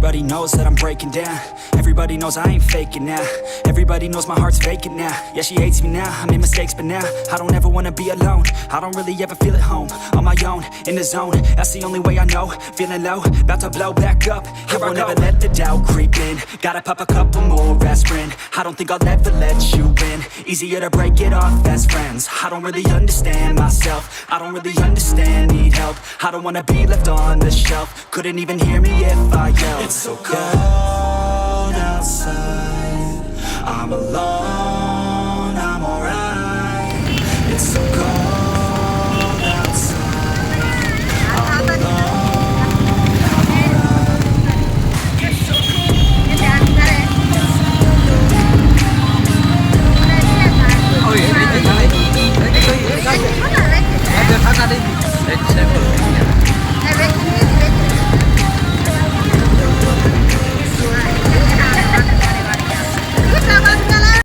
Everybody knows that I'm breaking down. Everybody knows I ain't faking now. Everybody knows my heart's vacant now. Yeah, she hates me now, I made mistakes but now I don't ever wanna be alone. I don't really ever feel at home. On my own, in the zone, that's the only way I know. Feeling low, about to blow back up. I won't ever let the doubt creep in. Gotta pop a couple more aspirin. I don't think I'll ever let you in. Easier to break it off best friends. I don't really understand myself. I don't really understand, need help. I don't wanna be left on the shelf. Couldn't even hear me if I yelled. It's so cold outside, I'm alone, I'm alright. It's so cold outside, I'm alone, I'm alright. It's so Ôi, đây. Đây.